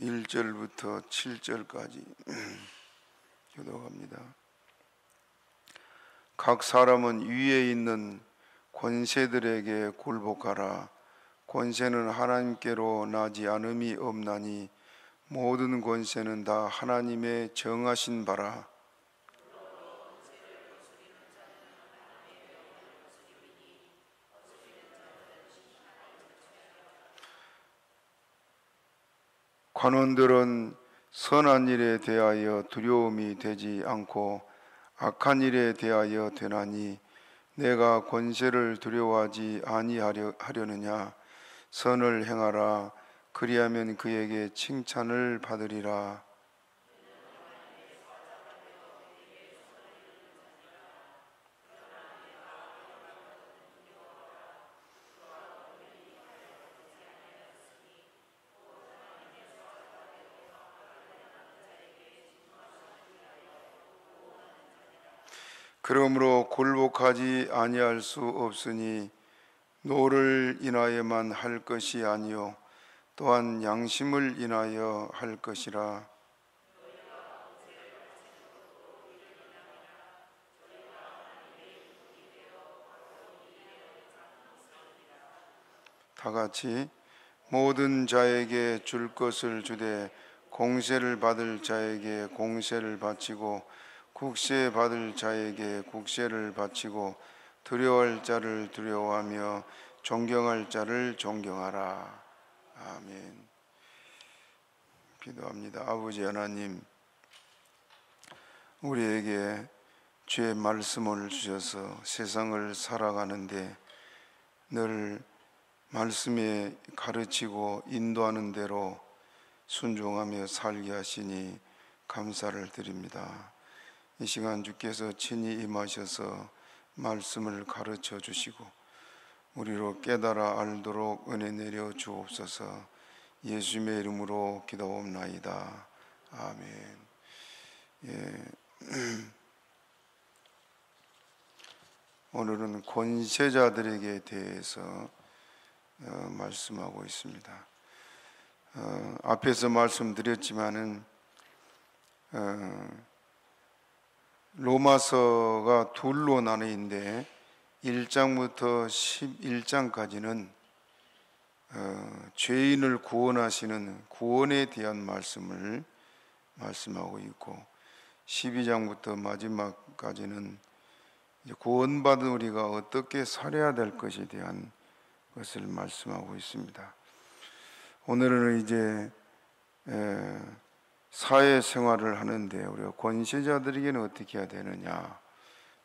1절부터 7절까지 교독합니다. 각 사람은 위에 있는 권세들에게 굴복하라. 권세는 하나님께로 나지 않음이 없나니 모든 권세는 다 하나님의 정하신 바라. 관원들은 선한 일에 대하여 두려움이 되지 않고 악한 일에 대하여 되나니 내가 권세를 두려워하지 아니하려느냐. 선을 행하라. 그리하면 그에게 칭찬을 받으리라. 그러므로 굴복하지 아니할 수 없으니 노를 인하여만 할 것이 아니요 또한 양심을 인하여 할 것이라. 다 같이 모든 자에게 줄 것을 주되 공세를 받을 자에게 공세를 바치고 국세 받을 자에게 국세를 바치고 두려워할 자를 두려워하며 존경할 자를 존경하라. 아멘. 기도합니다. 아버지 하나님, 우리에게 주의 말씀을 주셔서 세상을 살아가는데 늘 말씀에 가르치고 인도하는 대로 순종하며 살게 하시니 감사를 드립니다. 이 시간 주께서 친히 임하셔서 말씀을 가르쳐 주시고 우리로 깨달아 알도록 은혜 내려 주옵소서. 예수님의 이름으로 기도옵나이다. 아멘. 오늘은 권세자들에게 대해서 말씀하고 있습니다. 앞에서 말씀드렸지만은 로마서가 둘로 나뉘는데 1장부터 11장까지는 죄인을 구원하시는 구원에 대한 말씀을 말씀하고 있고 12장부터 마지막까지는 구원받은 우리가 어떻게 살아야 될 것에 대한 것을 말씀하고 있습니다. 오늘은 이제 사회생활을 하는데 우리가 권세자들에게는 어떻게 해야 되느냐,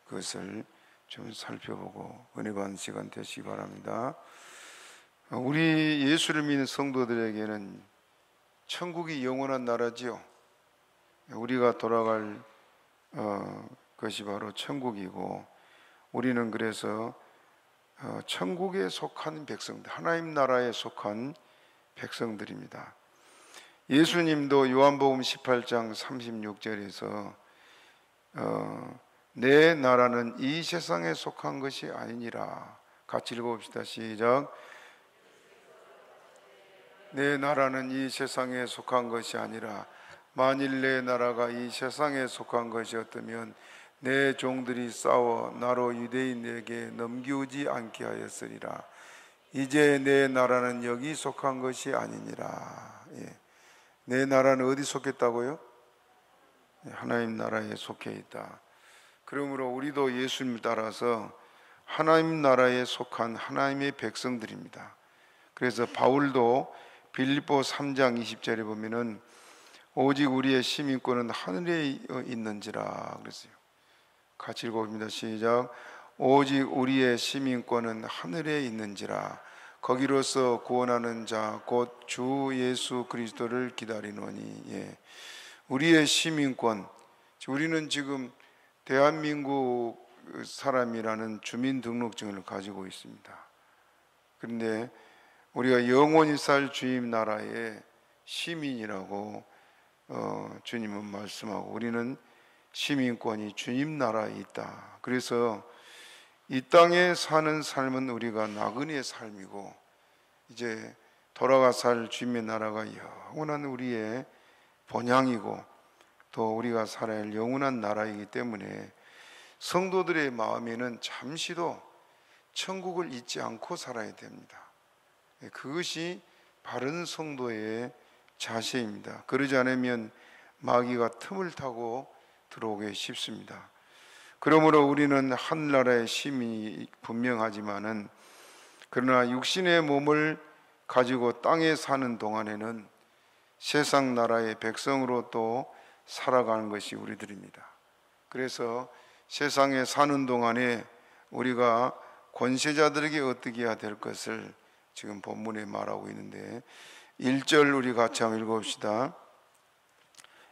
그것을 좀 살펴보고 은혜 받는 시간 되시기 바랍니다. 우리 예수를 믿는 성도들에게는 천국이 영원한 나라지요. 우리가 돌아갈 것이 바로 천국이고 우리는 그래서 천국에 속한 백성들, 하나님 나라에 속한 백성들입니다. 예수님도 요한복음 18장 36절에서 내 나라는 이 세상에 속한 것이 아니니라. 같이 읽어봅시다. 시작. 내 나라는 이 세상에 속한 것이 아니라 만일 내 나라가 이 세상에 속한 것이었다면 내 종들이 싸워 나로 유대인에게 넘기우지 않게 하였으리라. 이제 내 나라는 여기 속한 것이 아니니라. 내 나라는 어디 속했다고요? 하나님 나라에 속해 있다. 그러므로 우리도 예수님을 따라서 하나님 나라에 속한 하나님의 백성들입니다. 그래서 바울도 빌립보 3장 20절에 보면은 오직 우리의 시민권은 하늘에 있는지라 그랬어요. 같이 읽어봅니다. 시작. 오직 우리의 시민권은 하늘에 있는지라. 거기로서 구원하는 자 곧 주 예수 그리스도를 기다리노니. 우리의 시민권, 우리는 지금 대한민국 사람이라는 주민등록증을 가지고 있습니다. 그런데 우리가 영원히 살 주님 나라의 시민이라고 주님은 말씀하고 우리는 시민권이 주님 나라에 있다. 그래서 이 땅에 사는 삶은 우리가 나그네의 삶이고 이제 돌아가 살 주님의 나라가 영원한 우리의 본향이고 또 우리가 살아야 할 영원한 나라이기 때문에 성도들의 마음에는 잠시도 천국을 잊지 않고 살아야 됩니다. 그것이 바른 성도의 자세입니다. 그러지 않으면 마귀가 틈을 타고 들어오기 쉽습니다. 그러므로 우리는 하늘나라의 시민이 분명하지만은 그러나 육신의 몸을 가지고 땅에 사는 동안에는 세상 나라의 백성으로 또 살아가는 것이 우리들입니다. 그래서 세상에 사는 동안에 우리가 권세자들에게 어떻게 해야 될 것을 지금 본문에 말하고 있는데 1절 우리 같이 한번 읽어봅시다.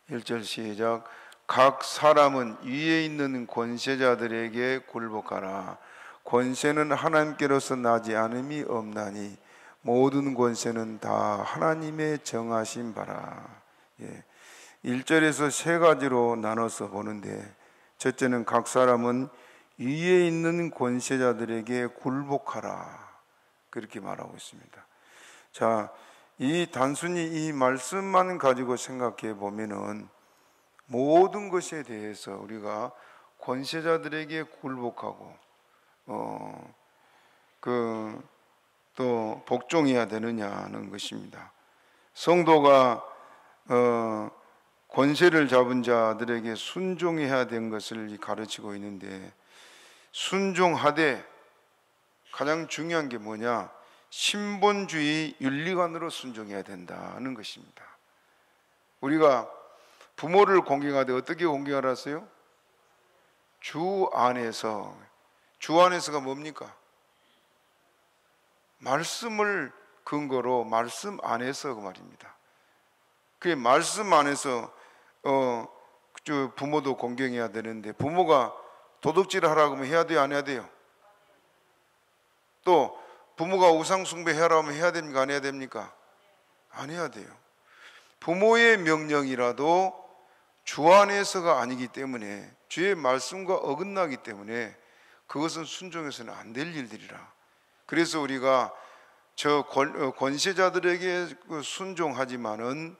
1절 시작. 각 사람은 위에 있는 권세자들에게 굴복하라. 권세는 하나님께로서 나지 않음이 없나니 모든 권세는 다 하나님의 정하신 바라. 1절에서 세 가지로 나눠서 보는데 첫째는 각 사람은 위에 있는 권세자들에게 굴복하라, 그렇게 말하고 있습니다. 자, 단순히 이 말씀만 가지고 생각해 보면은 모든 것에 대해서 우리가 권세자들에게 굴복하고 또 복종해야 되느냐는 것입니다. 성도가 권세를 잡은 자들에게 순종해야 되는 것을 가르치고 있는데, 순종하되 가장 중요한 게 뭐냐? 신본주의 윤리관으로 순종해야 된다는 것입니다. 우리가 부모를 공경하되 어떻게 공경하라서요? 주 안에서. 주 안에서가 뭡니까? 말씀을 근거로 말씀 안에서 그 말입니다. 그 말씀 안에서 부모도 공경해야 되는데, 부모가 도둑질 하라고 하면 해야 돼요, 안 해야 돼요? 또 부모가 우상 숭배해라 하면 해야 됩니까, 안 해야 됩니까? 안 해야 돼요. 부모의 명령이라도 주 안에서가 아니기 때문에, 주의 말씀과 어긋나기 때문에 그것은 순종해서는 안 될 일들이라. 그래서 우리가 저 권세자들에게 순종하지만은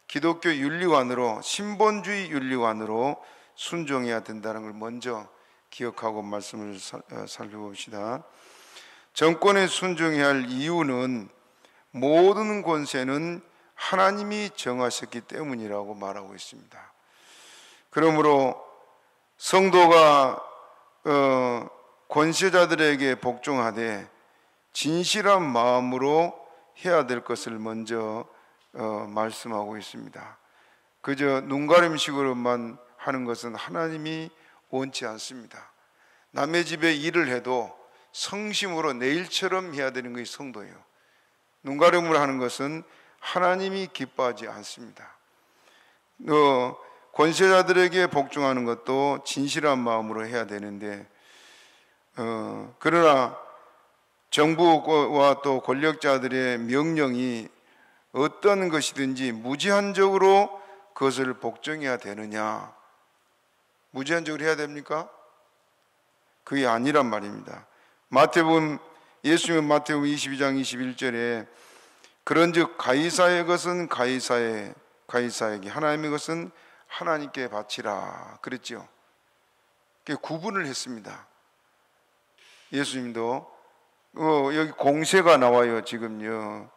기독교 윤리관으로, 신본주의 윤리관으로 순종해야 된다는 걸 먼저 기억하고 말씀을 살펴봅시다. 정권에 순종해야 할 이유는 모든 권세는 하나님이 정하셨기 때문이라고 말하고 있습니다. 그러므로 성도가 권세자들에게 복종하되 진실한 마음으로 해야 될 것을 먼저 말씀하고 있습니다. 그저 눈가림식으로만 하는 것은 하나님이 원치 않습니다. 남의 집에 일을 해도 성심으로 내 일처럼 해야 되는 것이 성도예요. 눈가림으로 하는 것은 하나님이 기뻐하지 않습니다. 권세자들에게 복종하는 것도 진실한 마음으로 해야 되는데, 그러나 정부와 또 권력자들의 명령이 어떤 것이든지 무제한적으로 그것을 복종해야 되느냐? 무제한적으로 해야 됩니까? 그게 아니란 말입니다. 예수님은 마태복음 22장 21절에 그런즉 가이사의 것은 가이사에게, 하나님의 것은 하나님께 바치라 그랬죠. 구분을 했습니다. 예수님도 여기 공세가 나와요. 지금요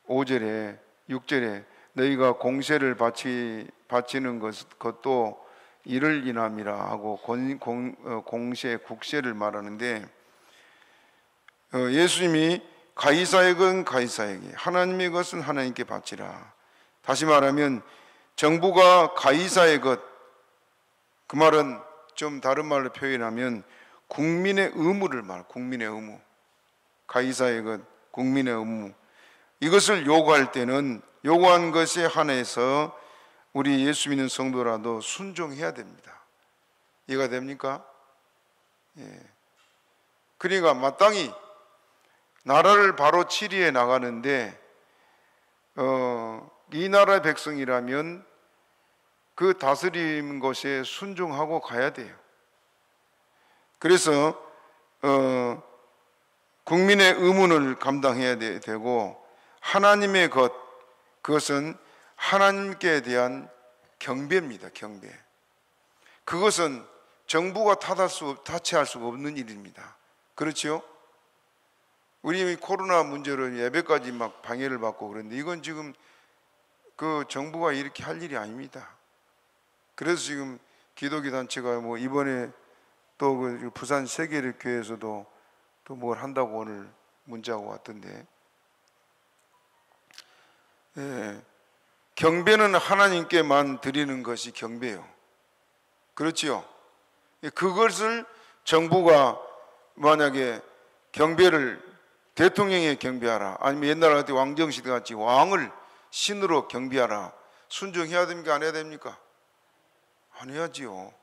5절에 6절에 너희가 공세를 바치는 것도 이를 인함이라 하고 공세, 국세를 말하는데, 예수님이 가이사의 것은 가이사에게, 하나님의 것은 하나님께 바치라. 다시 말하면 정부가 가이사의 것, 그 말은 좀 다른 말로 표현하면 국민의 의무를 국민의 의무. 가이사의 것, 국민의 의무. 이것을 요구할 때는 요구한 것에 한해서 우리 예수 믿는 성도라도 순종해야 됩니다. 이해가 됩니까? 그러니까 마땅히 나라를 바로 치리해 나가는데 이 나라의 백성이라면 그 다스림 것에 순종하고 가야 돼요. 그래서 국민의 의문을 감당해야 되고, 하나님의 것, 그것은 하나님께 대한 경배입니다. 경배. 그것은 정부가 타치할 수가 없는 일입니다. 그렇죠? 우리 코로나 문제로 예배까지 막 방해를 받고 그런데 이건 지금 그 정부가 이렇게 할 일이 아닙니다. 그래서 지금 기독교 단체가 뭐 이번에 또 그 부산 세계일교회에서도 또 뭘 한다고 오늘 문자가 왔던데, 예, 경배는 하나님께만 드리는 것이 경배요. 그렇지요? 그것을 정부가 만약에 경배를 대통령에 경배하라, 아니면 옛날 같은 왕정시대 같이 왕을 신으로 경배하라, 순종해야 됩니까? 안 해야 됩니까? 안 해야지요.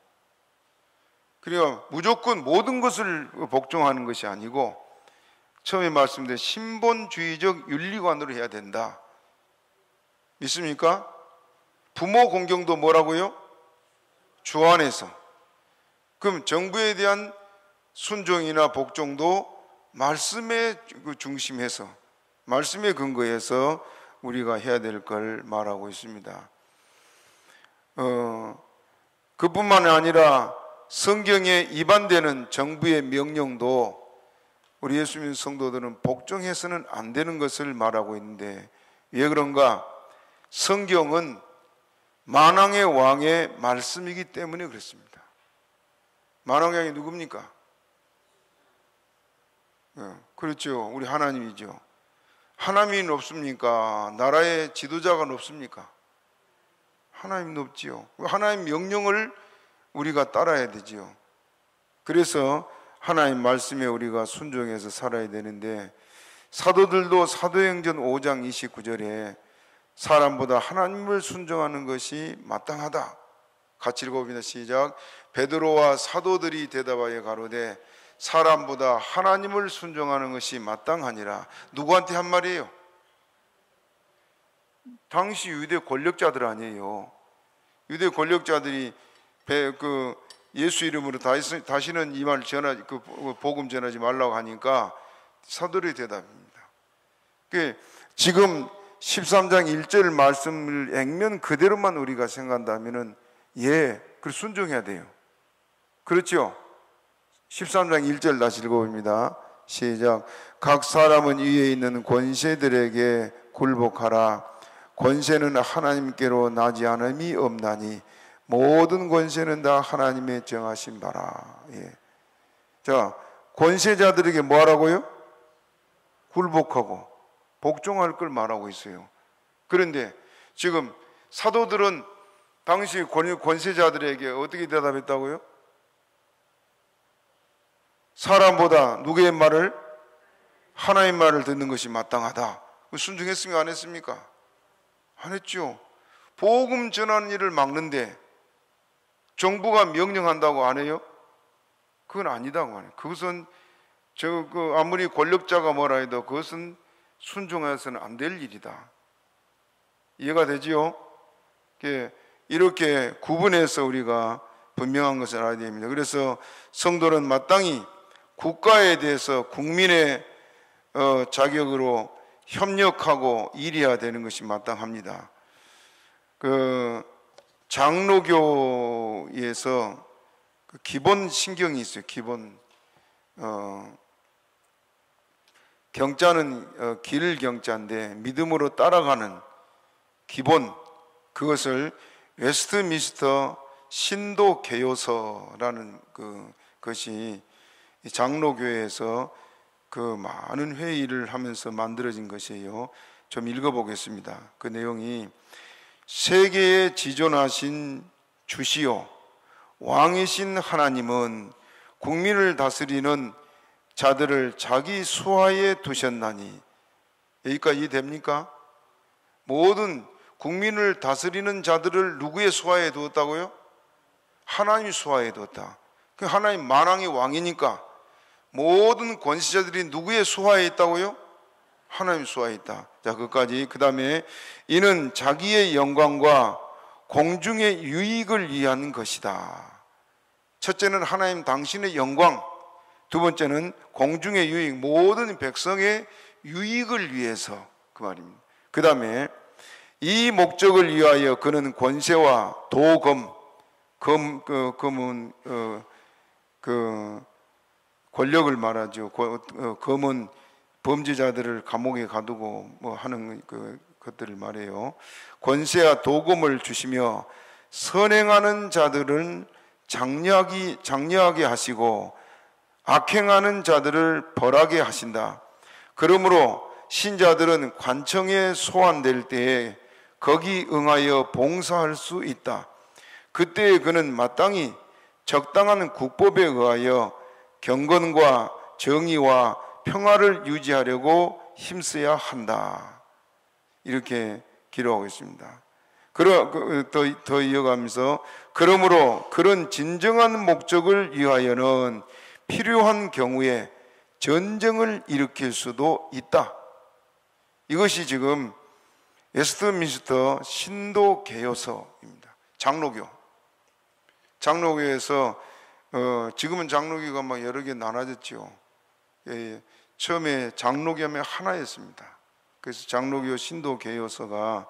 그러니까 무조건 모든 것을 복종하는 것이 아니고 처음에 말씀드린 신본주의적 윤리관으로 해야 된다. 믿습니까? 부모 공경도 뭐라고요? 주 안에서. 그럼 정부에 대한 순종이나 복종도 말씀에 중심해서, 말씀에 근거해서 우리가 해야 될 걸 말하고 있습니다. 그뿐만 아니라 성경에 위반되는 정부의 명령도 우리 예수 믿는 성도들은 복종해서는 안 되는 것을 말하고 있는데, 왜 그런가? 성경은 만왕의 왕의 말씀이기 때문에 그렇습니다. 만왕의 왕이 누굽니까? 그렇죠. 우리 하나님이죠. 하나님이 없습니까? 나라의 지도자가 없습니까? 하나님은 없지요. 하나님 명령을 우리가 따라야 되지요. 그래서 하나님 말씀에 우리가 순종해서 살아야 되는데, 사도들도 사도행전 5장 29절에 사람보다 하나님을 순종하는 것이 마땅하다. 같이 읽어봅니다. 시작. 베드로와 사도들이 대답하여 가로되 사람보다 하나님을 순종하는 것이 마땅하니라. 누구한테 한 말이에요? 당시 유대 권력자들 아니에요. 유대 권력자들이 예수 이름으로 다시는 이 말 복음 전하지 말라고 하니까 사도들의 대답입니다. 지금 13장 1절 말씀을 액면 그대로만 우리가 생각한다면은 그 순종해야 돼요. 그렇죠? 13장 1절 다시 읽어봅니다. 시작. 각 사람은 위에 있는 권세들에게 굴복하라. 권세는 하나님께로 나지 않음이 없나니 모든 권세는 다 하나님의 정하신 바라. 자, 권세자들에게 뭐 하라고요? 굴복하고 복종할 걸 말하고 있어요. 그런데 지금 사도들은 당시 권세자들에게 어떻게 대답했다고요? 사람보다 누구의 말을? 하나님 말을 듣는 것이 마땅하다. 순종했습니까? 안 했습니까? 안 했죠. 복음 전하는 일을 막는데 정부가 명령한다고 안 해요? 그건 아니다고 하네요. 그것은 아무리 권력자가 뭐라 해도 그것은 순종해서는 안 될 일이다. 이해가 되지요? 이렇게 구분해서 우리가 분명한 것을 알아야 됩니다. 그래서 성도는 마땅히 국가에 대해서 국민의 자격으로 협력하고 일해야 되는 것이 마땅합니다. 장로교에서 기본 신경이 있어요. 기본 경자는 길 경자인데 믿음으로 따라가는 기본, 그것을 웨스트민스터 신도 개요서라는 것이 장로교회에서 많은 회의를 하면서 만들어진 것이에요. 좀 읽어보겠습니다. 그 내용이 세계에 지존하신 주시오 왕이신 하나님은 국민을 다스리는 자들을 자기 수하에 두셨나니. 여기까지 이해됩니까? 모든 국민을 다스리는 자들을 누구의 수하에 두었다고요? 하나님 수하에 두었다. 하나님 만왕의 왕이니까 모든 권세자들이 누구의 수하에 있다고요? 하나님 수하에 있다. 자, 그까지. 그 다음에 이는 자기의 영광과 공중의 유익을 위한 것이다. 첫째는 하나님 당신의 영광, 두 번째는 공중의 유익, 모든 백성의 유익을 위해서 그 말입니다. 그 다음에 이 목적을 위하여 그는 권세와 도금, 금은 권력을 말하죠. 금은 범죄자들을 감옥에 가두고 뭐 하는 것들을 말해요. 권세와 도금을 주시며 선행하는 자들은 장려하게 하시고 악행하는 자들을 벌하게 하신다. 그러므로 신자들은 관청에 소환될 때에 거기 응하여 봉사할 수 있다. 그때에 그는 마땅히 적당한 국법에 의하여 경건과 정의와 평화를 유지하려고 힘써야 한다. 이렇게 기록하고 있습니다. 더 이어가면서 그러므로 그런 진정한 목적을 위하여는 필요한 경우에 전쟁을 일으킬 수도 있다. 이것이 지금 웨스트민스터 신도 개요서입니다. 장로교에서 지금은 장로교가 막 여러 개 나눠졌죠. 처음에 장로교 하면 하나였습니다. 그래서 장로교 신도 개요서가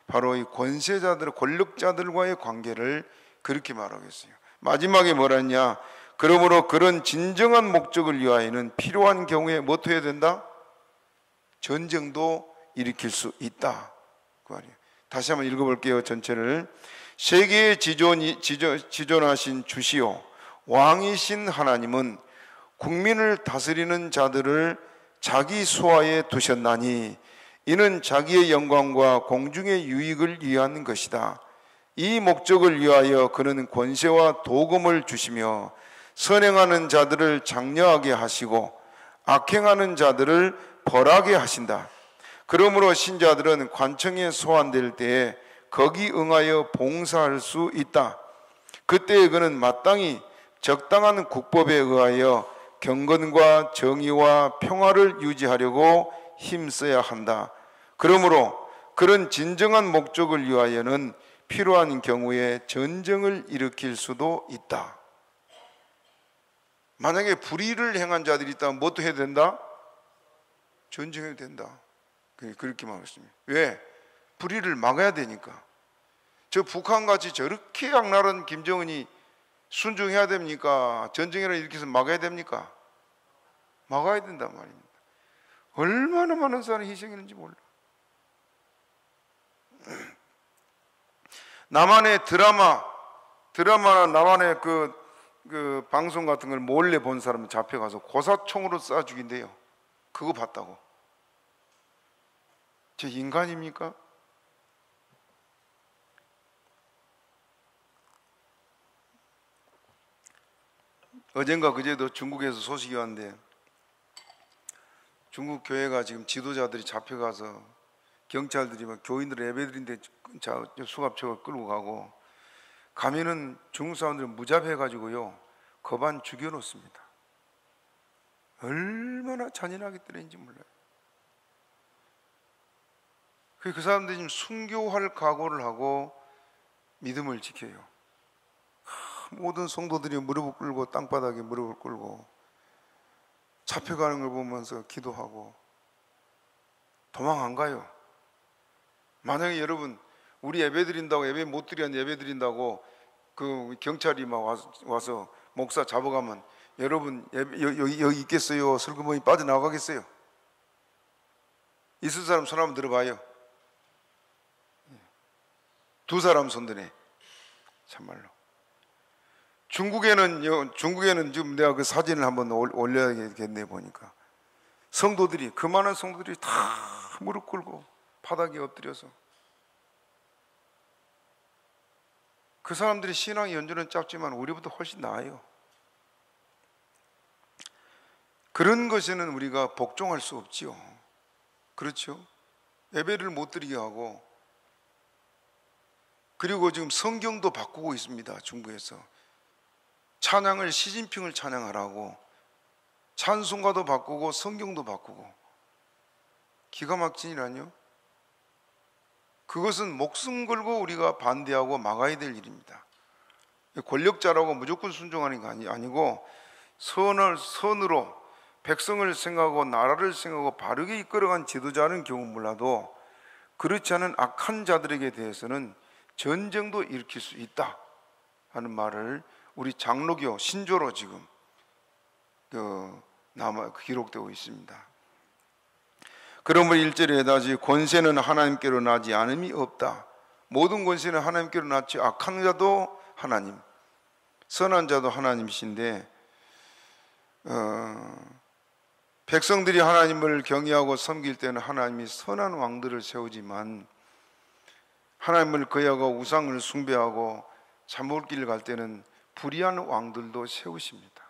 바로 이 권세자들, 권력자들과의 관계를 그렇게 말하고 있어요. 마지막에 뭐라 했냐? 그러므로 그런 진정한 목적을 위하여는 필요한 경우에 뭐 해야 된다? 전쟁도 일으킬 수 있다. 그 말이에요. 다시 한번 읽어볼게요. 전체를. 세계의 지존하신 주시오 왕이신 하나님은 국민을 다스리는 자들을 자기 수하에 두셨나니 이는 자기의 영광과 공중의 유익을 위한 것이다. 이 목적을 위하여 그는 권세와 도금을 주시며 선행하는 자들을 장려하게 하시고 악행하는 자들을 벌하게 하신다. 그러므로 신자들은 관청에 소환될 때에 거기 응하여 봉사할 수 있다. 그때에 그는 마땅히 적당한 국법에 의하여 경건과 정의와 평화를 유지하려고 힘써야 한다. 그러므로 그런 진정한 목적을 위하여는 필요한 경우에 전쟁을 일으킬 수도 있다. 만약에 불의를 행한 자들이 있다면 뭐도 해야 된다? 전쟁해야 된다. 그렇게 말했습니다. 왜? 불의를 막아야 되니까. 저 북한같이 저렇게 악랄한 김정은이 순종해야 됩니까? 전쟁이라 일으켜서 막아야 됩니까? 막아야 된단 말입니다. 얼마나 많은 사람이 희생했는지 몰라. 남한의 드라마나 남한의 그 방송 같은 걸 몰래 본 사람은 잡혀가서 고사총으로 쏴 죽인대요. 그거 봤다고. 저 인간입니까? 어젠가 그제도 중국에서 소식이 왔는데 중국 교회가 지금 지도자들이 잡혀가서 경찰들이 막 교인들 예배드린데 수갑차가 끌고 가고 가면은 중국 사람들이 무자비해가지고요 거반 죽여놓습니다. 얼마나 잔인하게 때리는지 몰라요. 그 사람들이 지금 순교할 각오를 하고 믿음을 지켜요. 모든 성도들이 무릎을 꿇고 땅바닥에 무릎을 꿇고 잡혀가는 걸 보면서 기도하고 도망 안 가요. 만약에 여러분 우리 예배 드린다고 예배 못 드리는 예배 드린다고 그 경찰이 막 와서 목사 잡아가면 여러분 여기 있겠어요? 슬그머니 빠져나가겠어요? 있을 사람 손 한번 들어봐요. 두 사람 손드네. 참말로. 중국에는 지금 내가 그 사진을 한번 올려야겠네 보니까 성도들이 그 많은 성도들이 다 무릎 꿇고 바닥에 엎드려서 그 사람들이 신앙의 연주는 짧지만 우리보다 훨씬 나아요. 그런 것에는 우리가 복종할 수 없지요. 그렇죠? 예배를 못 드리게 하고 그리고 지금 성경도 바꾸고 있습니다. 중국에서 찬양을 시진핑을 찬양하라고 찬송가도 바꾸고 성경도 바꾸고 기가 막힌 일아니요? 그것은 목숨 걸고 우리가 반대하고 막아야 될 일입니다. 권력자라고 무조건 순종하는 게 아니고 선으로 백성을 생각하고 나라를 생각하고 바르게 이끌어간 지도자는 경우 몰라도 그렇지 않은 악한 자들에게 대해서는 전쟁도 일으킬 수 있다 하는 말을 우리 장로교 신조로 지금 기록되고 있습니다. 그러므로 1절에 다시 권세는 하나님께로 나지 않음이 없다. 모든 권세는 하나님께로 나지, 악한 자도 하나님, 선한 자도 하나님이신데 백성들이 하나님을 경외하고 섬길 때는 하나님이 선한 왕들을 세우지만 하나님을 거역하고 우상을 숭배하고 참을 길을 갈 때는 불의한 왕들도 세우십니다.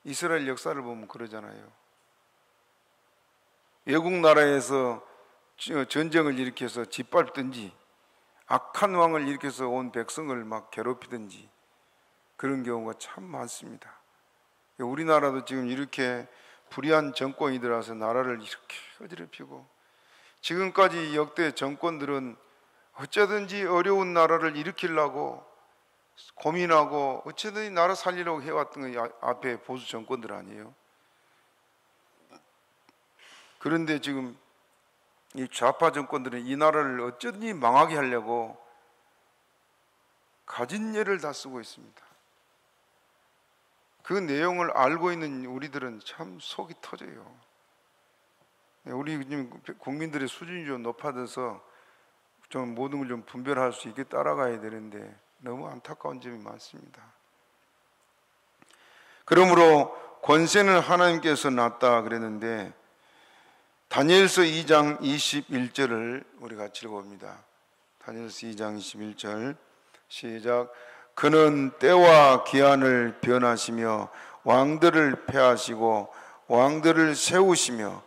이스라엘 역사를 보면 그러잖아요. 외국 나라에서 전쟁을 일으켜서 짓밟든지 악한 왕을 일으켜서 온 백성을 막 괴롭히든지 그런 경우가 참 많습니다. 우리나라도 지금 이렇게 불의한 정권이 들어와서 나라를 이렇게 어지럽히고, 지금까지 역대 정권들은 어쩌든지 어려운 나라를 일으키려고 고민하고 어쩌든지 나라 살리려고 해왔던 게 앞에 보수 정권들 아니에요. 그런데 지금 이 좌파 정권들은 이 나라를 어쩌든지 망하게 하려고 가진 예를 다 쓰고 있습니다. 그 내용을 알고 있는 우리들은 참 속이 터져요. 우리 지금 국민들의 수준이 좀 높아져서 좀 모든 걸 좀 분별할 수 있게 따라가야 되는데 너무 안타까운 점이 많습니다. 그러므로 권세는 하나님께서 놨다 그랬는데 다니엘서 2장 21절을 우리 같이 읽어봅니다. 다니엘서 2장 21절 시작. 그는 때와 기한을 변하시며 왕들을 폐하시고 왕들을 세우시며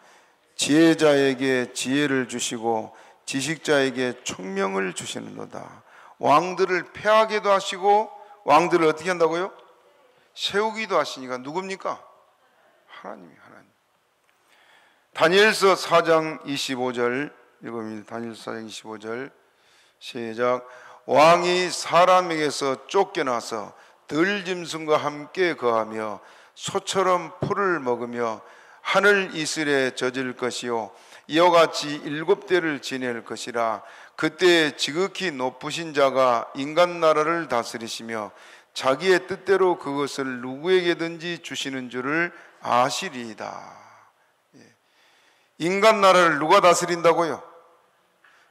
지혜자에게 지혜를 주시고 지식자에게 총명을 주시는도다. 왕들을 폐하게도 하시고 왕들을 어떻게 한다고요? 세우기도 하시니까 누굽니까? 하나님이 하나님. 다니엘서 4장 25절 읽어봅니다. 다니엘서 4장 25절 시작. 왕이 사람에게서 쫓겨나서 들짐승과 함께 거하며 소처럼 풀을 먹으며 하늘 이슬에 젖을 것이요 이와 같이 7대를 지낼 것이라. 그때 지극히 높으신 자가 인간 나라를 다스리시며 자기의 뜻대로 그것을 누구에게든지 주시는 줄을 아시리이다. 인간 나라를 누가 다스린다고요?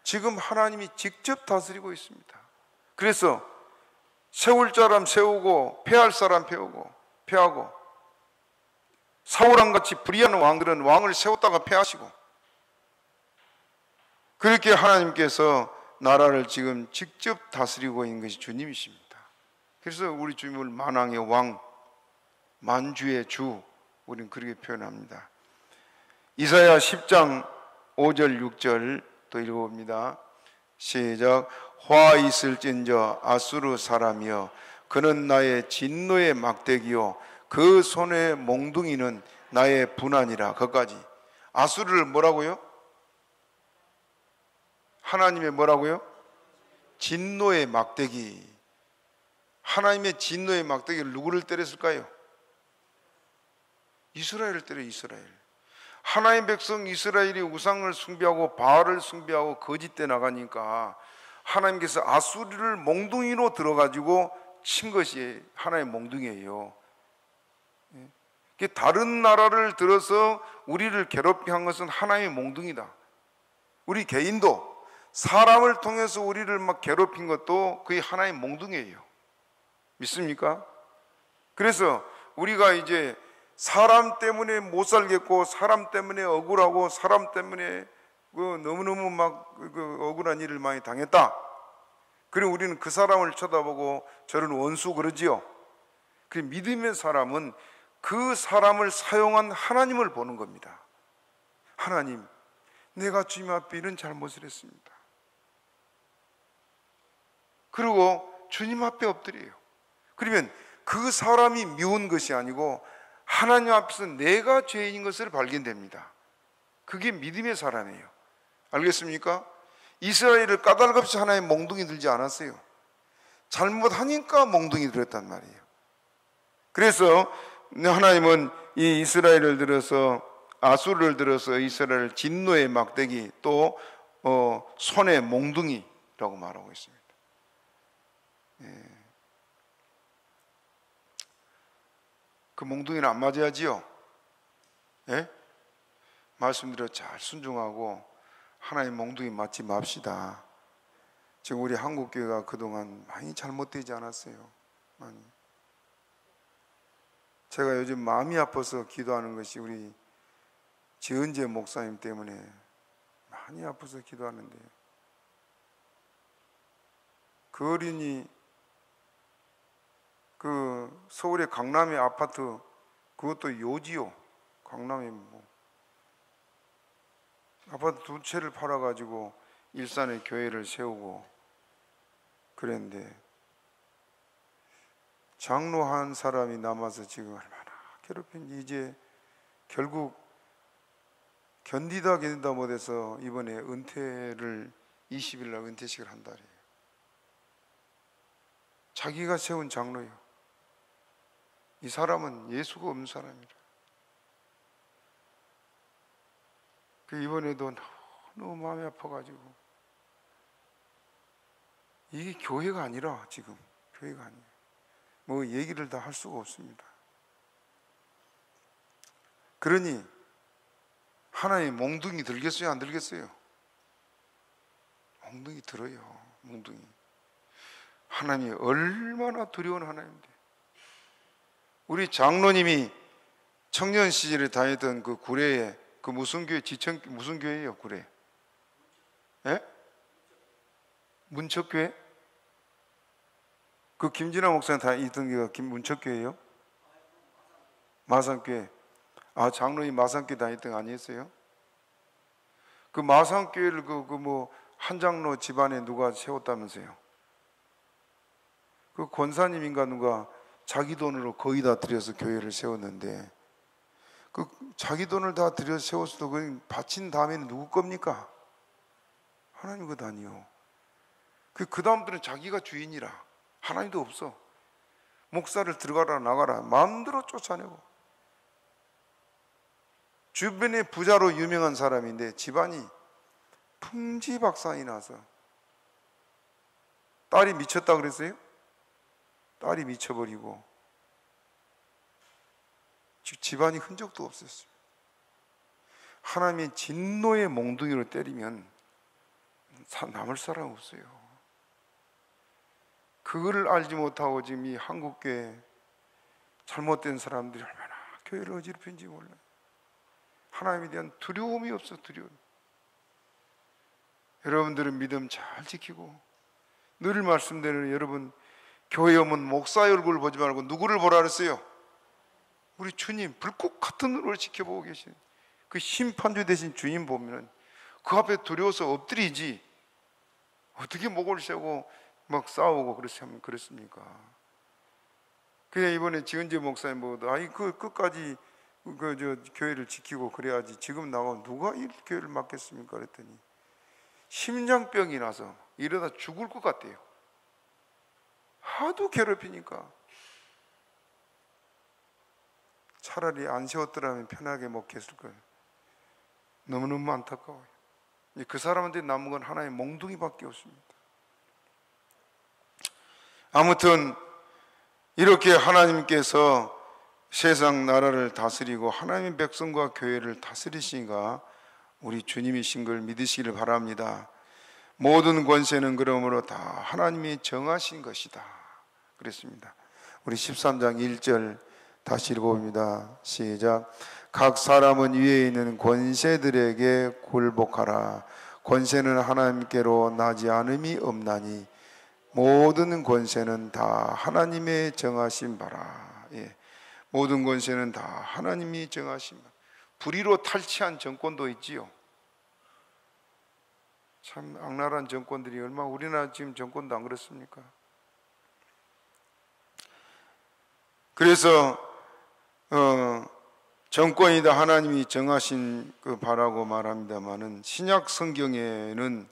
지금 하나님이 직접 다스리고 있습니다. 그래서 세울 사람 세우고 폐할 사람 폐하고 사울왕같이 불의한 왕들은 왕을 세웠다가 폐하시고, 그렇게 하나님께서 나라를 지금 직접 다스리고 있는 것이 주님이십니다. 그래서 우리 주님을 만왕의 왕, 만주의 주, 우리는 그렇게 표현합니다. 이사야 10장 5절 6절 또 읽어봅니다. 시작. 화 있을진저 아수르 사람이여 그는 나의 진노의 막대기요 그 손의 몽둥이는 나의 분한이라. 거기까지. 아수르를 뭐라고요? 하나님의 뭐라고요? 진노의 막대기. 하나님의 진노의 막대기를 누구를 때렸을까요? 이스라엘을 때려요. 이스라엘. 하나님의 백성 이스라엘이 우상을 숭배하고 바알을 숭배하고 거짓돼 나가니까 하나님께서 아수르를 몽둥이로 들어가지고 친 것이 하나의 몽둥이에요. 다른 나라를 들어서 우리를 괴롭게 한 것은 하나님의 몽둥이다. 우리 개인도 사람을 통해서 우리를 막 괴롭힌 것도 그게 하나의 몽둥이에요. 믿습니까? 그래서 우리가 이제 사람 때문에 못 살겠고 사람 때문에 억울하고 사람 때문에 너무너무 막 억울한 일을 많이 당했다. 그리고 우리는 그 사람을 쳐다보고 저런 원수 그러지요. 그 믿음의 사람은 그 사람을 사용한 하나님을 보는 겁니다. 하나님, 내가 주님 앞에 이런 잘못을 했습니다. 그리고 주님 앞에 엎드려요. 그러면 그 사람이 미운 것이 아니고 하나님 앞에서 내가 죄인인 것을 발견됩니다. 그게 믿음의 사람이에요. 알겠습니까? 이스라엘을 까닭없이 하나의 몽둥이 들지 않았어요. 잘못하니까 몽둥이 들었단 말이에요. 그래서 하나님은 이 이스라엘을 들어서 아수르를 들어서 이스라엘 진노의 막대기 또 손의 몽둥이라고 말하고 있습니다. 그 몽둥이는 안 맞아야지요. 예? 말씀드려 잘 순종하고 하나님 몽둥이 맞지 맙시다. 지금 우리 한국교회가 그동안 많이 잘못되지 않았어요. 많이. 제가 요즘 마음이 아파서 기도하는 것이 우리 지은재 목사님 때문에 많이 아파서 기도하는데, 그 어린이 그 서울의 강남의 아파트, 그것도 요지요. 강남에 뭐 아파트 2채를 팔아가지고 일산에 교회를 세우고 그랬는데, 장로 한 사람이 남아서 지금 얼마나 괴롭힌지. 이제 결국 견디다 못해서 이번에 은퇴를 20일 날 은퇴식을 한다래요. 자기가 세운 장로예요. 이 사람은 예수가 없는 사람이라. 그 이번에도 너무 마음이 아파가지고, 이게 교회가 아니라, 지금 교회가 아니에요. 뭐 얘기를 다 할 수가 없습니다. 그러니 하나님 몽둥이 들겠어요, 안 들겠어요? 몽둥이 들어요. 몽둥이. 하나님이 얼마나 두려운 하나님인데. 우리 장로님이 청년 시절에 다니던 그 구례에, 그 무슨 교회, 무슨 교회예요, 구례? 예? 문척교회? 그 김진아 목사님 다니던 교회가 문척교회예요? 마산교회. 아, 장로님 마산교회 다니던 거 아니었어요? 그 마산교회를 한장로 집안에 누가 세웠다면서요? 그 권사님인가 누가 자기 돈으로 거의 다 들여서 교회를 세웠는데, 그 자기 돈을 다 들여서 세웠어도 그 바친 다음에는 누구 겁니까? 하나님 것 아니요. 그 다음부터는 자기가 주인이라. 하나님도 없어. 목사를 들어가라 나가라 마음대로 쫓아내고. 주변에 부자로 유명한 사람인데 집안이 풍지박산이 나서, 딸이 미쳤다 그랬어요? 딸이 미쳐버리고 집안이 흔적도 없었어요. 하나님의 진노의 몽둥이로 때리면 남을 사람 없어요. 그거를 알지 못하고 지금 이 한국교회 잘못된 사람들이 얼마나 교회를 어지럽힌지 몰라요. 하나님에 대한 두려움이 없어. 두려움. 여러분들은 믿음 잘 지키고, 늘 말씀대로 여러분 교회 오면 목사의 얼굴 보지 말고 누구를 보라 그랬어요? 우리 주님, 불꽃 같은 눈으로 지켜보고 계신 그 심판주 되신 주님 보면은 그 앞에 두려워서 엎드리지, 어떻게 목을 세우고 막 싸우고 그랬습니까? 그냥 이번에 지은재 목사님 보고도 그 끝까지 교회를 지키고 그래야지, 지금 나가면 누가 이 교회를 맡겠습니까? 그랬더니 심장병이 나서 이러다 죽을 것 같대요. 하도 괴롭히니까. 차라리 안 세웠더라면 편하게 먹겠을 거예요. 너무너무 안타까워요. 그 사람한테 남은 건 하나의 몽둥이밖에 없습니다. 아무튼 이렇게 하나님께서 세상 나라를 다스리고 하나님의 백성과 교회를 다스리시니까 우리 주님이신 걸 믿으시기를 바랍니다. 모든 권세는 그러므로 다 하나님이 정하신 것이다 그랬습니다. 우리 13장 1절 다시 읽어봅니다. 시작. 각 사람은 위에 있는 권세들에게 굴복하라. 권세는 하나님께로 나지 않음이 없나니 모든 권세는 다 하나님의 정하신 바라. 예. 모든 권세는 다 하나님이 정하신 바. 불의로 탈취한 정권도 있지요. 참 악랄한 정권들이 얼마나, 우리나라 지금 정권도 안 그렇습니까? 그래서 정권이 다 하나님이 정하신 그 바라고 말합니다마는, 신약 성경에는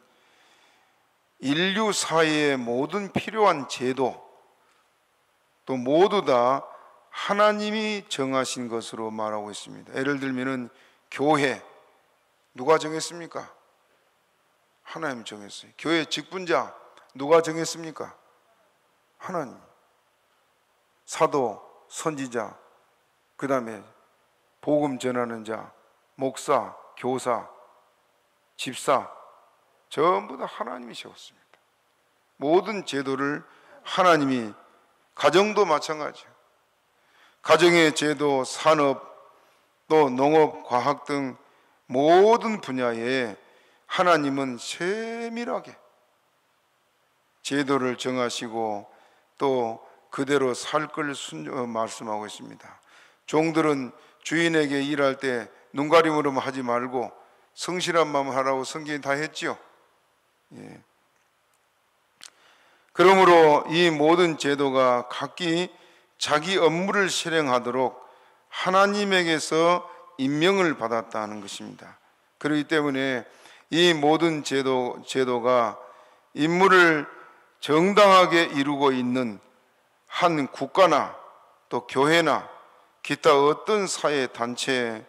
인류 사회의 모든 필요한 제도 또 모두 다 하나님이 정하신 것으로 말하고 있습니다. 예를 들면은 교회 누가 정했습니까? 하나님 정했어요. 교회 직분자 누가 정했습니까? 하나님. 사도, 선지자, 그 다음에 복음 전하는 자, 목사, 교사, 집사, 전부 다 하나님이 세웠습니다. 모든 제도를 하나님이, 가정도 마찬가지예요. 가정의 제도, 산업, 또 농업, 과학 등 모든 분야에 하나님은 세밀하게 제도를 정하시고 또 그대로 살 걸 말씀하고 있습니다. 종들은 주인에게 일할 때 눈가림으로만 하지 말고 성실한 마음 하라고 성경이 다 했지요. 예. 그러므로 이 모든 제도가 각기 자기 업무를 실행하도록 하나님에게서 임명을 받았다는 것입니다. 그렇기 때문에 이 모든 제도가 임무를 정당하게 이루고 있는 한 국가나 또 교회나 기타 어떤 사회 단체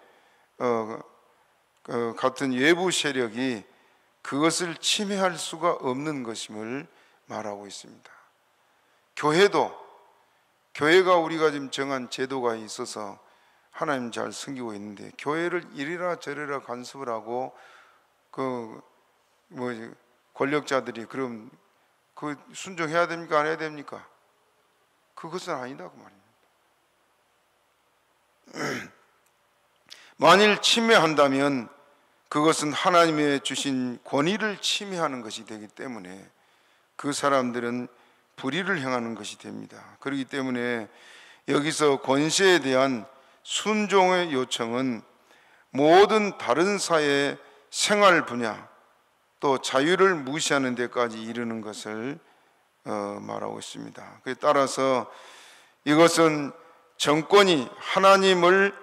같은 외부 세력이 그것을 침해할 수가 없는 것임을 말하고 있습니다. 교회가 우리가 지금 정한 제도가 있어서 하나님 잘 섬기고 있는데, 교회를 이리라 저리라 간섭을 하고 권력자들이 그럼 그 순종해야 됩니까? 안 해야 됩니까? 그것은 아니다 그 말입니다. 만일 침해한다면 그것은 하나님의 주신 권위를 침해하는 것이 되기 때문에 그 사람들은 불의를 행하는 것이 됩니다. 그렇기 때문에 여기서 권세에 대한 순종의 요청은 모든 다른 사회 생활 분야 또 자유를 무시하는 데까지 이르는 것을 말하고 있습니다. 따라서 이것은 정권이 하나님을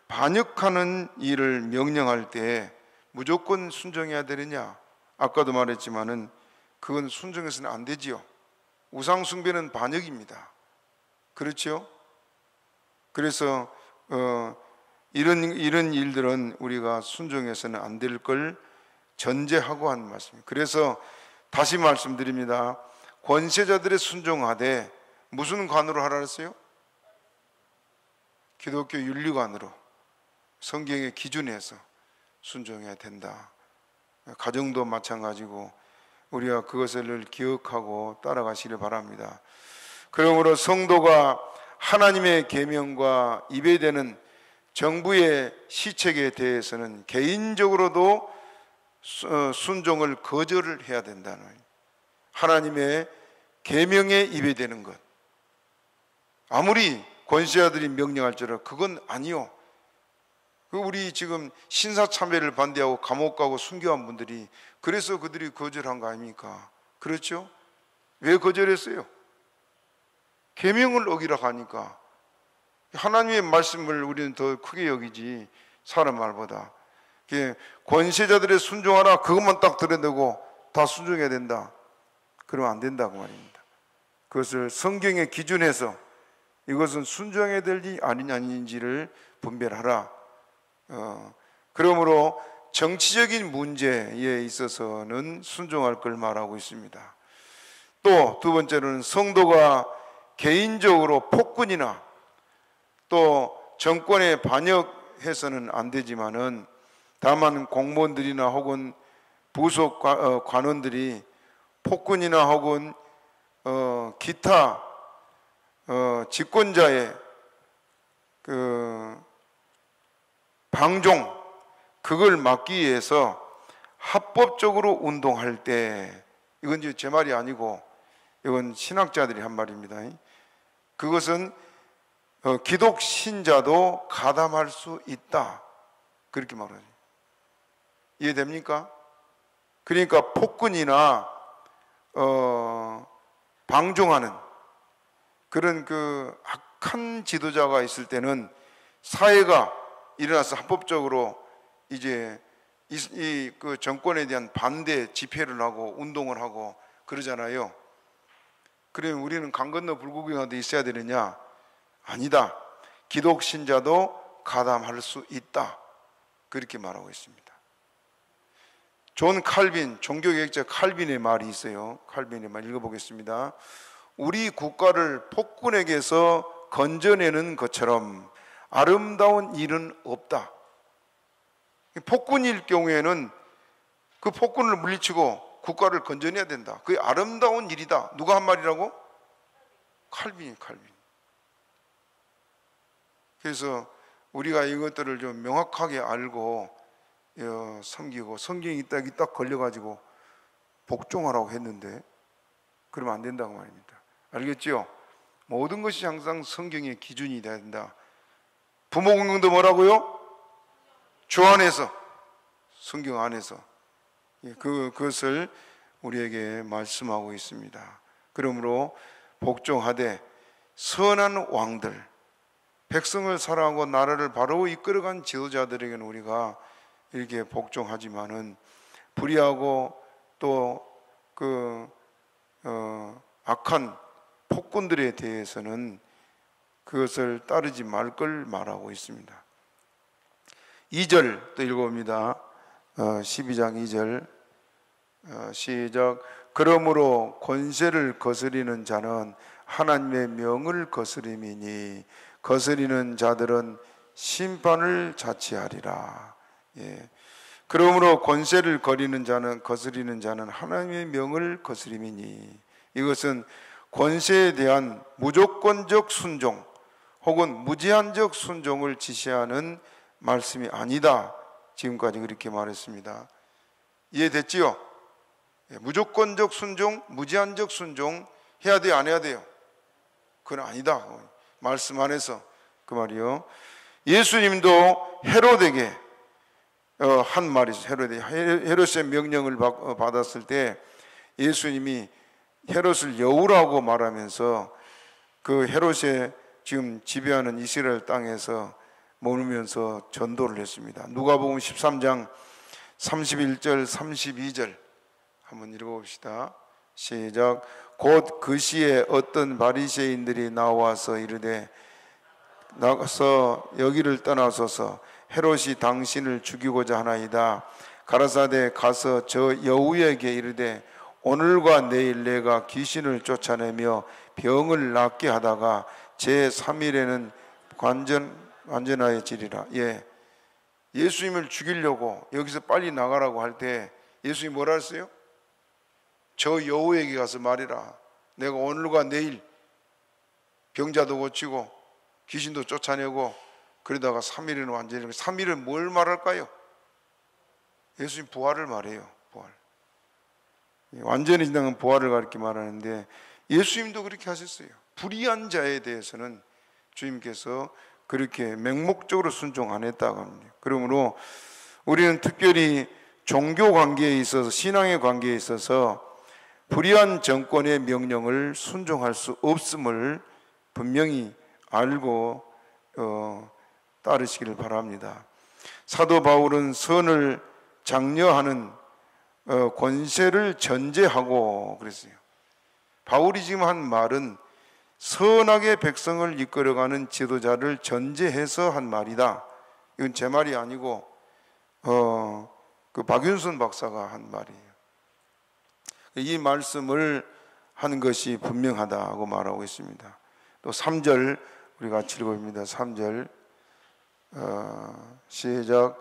반역하는 일을 명령할 때 무조건 순종해야 되느냐? 아까도 말했지만은 그건 순종해서는 안 되지요. 우상 숭배는 반역입니다. 그렇죠? 그래서 이런 일들은 우리가 순종해서는 안 될 걸 전제하고 한 말씀입니다. 그래서 다시 말씀드립니다. 권세자들의 순종하되 무슨 관으로 하라 했어요? 기독교 윤리관으로, 성경의 기준에서 순종해야 된다. 가정도 마찬가지고 우리가 그것을 기억하고 따라가시길 바랍니다. 그러므로 성도가 하나님의 계명과 입에되는 정부의 시책에 대해서는 개인적으로도 순종을 거절을 해야 된다는, 하나님의 계명에 입에되는 것, 아무리 권세자들이 명령할지라도 그건 아니요. 우리 지금 신사참배를 반대하고 감옥 가고 순교한 분들이, 그래서 그들이 거절한 거 아닙니까? 그렇죠? 왜 거절했어요? 계명을 어기라 하니까. 하나님의 말씀을 우리는 더 크게 여기지 사람 말보다. 권세자들의 순종하라 그것만 딱 들여내고 다 순종해야 된다, 그러면 안 된다고 말입니다. 그것을 성경의 기준에서 이것은 순종해야 될 일이 아닌지를 분별하라. 그러므로 정치적인 문제에 있어서는 순종할 걸 말하고 있습니다. 또 두 번째로는 성도가 개인적으로 폭군이나 또 정권에 반역해서는 안 되지만은, 다만 공무원들이나 혹은 부속 관원들이 폭군이나 혹은 기타 집권자의 방종, 그걸 막기 위해서 합법적으로 운동할 때, 이건 이제 제 말이 아니고 이건 신학자들이 한 말입니다. 그것은 기독 신자도 가담할 수 있다, 그렇게 말하죠. 이해됩니까? 그러니까 폭군이나 방종하는 그런 악한 지도자가 있을 때는 사회가 일어나서 합법적으로 이제 그 정권에 대한 반대 집회를 하고 운동을 하고 그러잖아요. 그러면 우리는 강 건너 불구경하듯 있어야 되느냐? 아니다. 기독 신자도 가담할 수 있다, 그렇게 말하고 있습니다. 존 칼빈, 종교개혁자 칼빈의 말이 있어요. 칼빈의 말 읽어보겠습니다. 우리 국가를 폭군에게서 건져내는 것처럼 아름다운 일은 없다. 폭군일 경우에는 그 폭군을 물리치고 국가를 건져내야 된다. 그게 아름다운 일이다. 누가 한 말이라고? 칼빈이, 칼빈. 그래서 우리가 이것들을 좀 명확하게 알고 섬기고, 성경이 딱 걸려가지고 복종하라고 했는데 그러면 안 된다고 말입니다. 알겠죠? 모든 것이 항상 성경의 기준이 돼야 된다. 부모 공경도 뭐라고요? 주 안에서, 성경 안에서. 그것을 우리에게 말씀하고 있습니다. 그러므로 복종하되 선한 왕들, 백성을 사랑하고 나라를 바로 이끌어간 지도자들에게는 우리가 이렇게 복종하지만은 불의하고 또 악한 폭군들에 대해서는 그것을 따르지 말 걸 말하고 있습니다. 2절 또 읽어봅니다. 12장 2절 시작. 그러므로 권세를 거스리는 자는 하나님의 명을 거스림이니 거스리는 자들은 심판을 자취하리라. 예. 그러므로 권세를 거스리는 자는 하나님의 명을 거스림이니, 이것은 권세에 대한 무조건적 순종 혹은 무제한적 순종을 지시하는 말씀이 아니다. 지금까지 그렇게 말했습니다. 이해됐지요? 예, 무조건적 순종, 무제한적 순종 해야 돼요, 안 해야 돼요? 그건 아니다. 말씀 안에서 그 말이요. 예수님도 헤롯에게 한 말이 있어요. 헤롯의 명령을 받았을 때 예수님이 헤롯을 여우라고 말하면서 그 헤롯의 지금 지배하는 이스라엘 땅에서 머물면서 전도를 했습니다. 누가복음 13장 31절 32절 한번 읽어봅시다. 시작. 곧 그 시에 어떤 바리새인들이 나와서 이르되 나가서 여기를 떠나소서, 헤롯이 당신을 죽이고자 하나이다. 가라사대 가서 저 여우에게 이르되 오늘과 내일 내가 귀신을 쫓아내며 병을 낫게 하다가 제 3일에는 완전하여지리라. 예, 예수님을 죽이려고 여기서 빨리 나가라고 할 때 예수님이 뭐라 했어요? 저 여우에게 가서 말해라. 내가 오늘과 내일 병자도 고치고 귀신도 쫓아내고 그러다가 3일에는 완전히. 3일은 뭘 말할까요? 예수님 부활을 말해요. 부활. 완전히 지나간 부활을 가르쳐 말하는데 예수님도 그렇게 하셨어요. 불의한 자에 대해서는 주님께서 그렇게 맹목적으로 순종 안 했다고 합니다. 그러므로 우리는 특별히 종교 관계에 있어서, 신앙의 관계에 있어서 불의한 정권의 명령을 순종할 수 없음을 분명히 알고 따르시기를 바랍니다. 사도 바울은 선을 장려하는 권세를 전제하고 그랬어요. 바울이 지금 한 말은 선하게 백성을 이끌어가는 지도자를 전제해서 한 말이다. 이건 제 말이 아니고 그 박윤선 박사가 한 말이에요. 이 말씀을 하는 것이 분명하다고 말하고 있습니다. 또 3절 우리 같이 읽어봅니다. 3절 시작.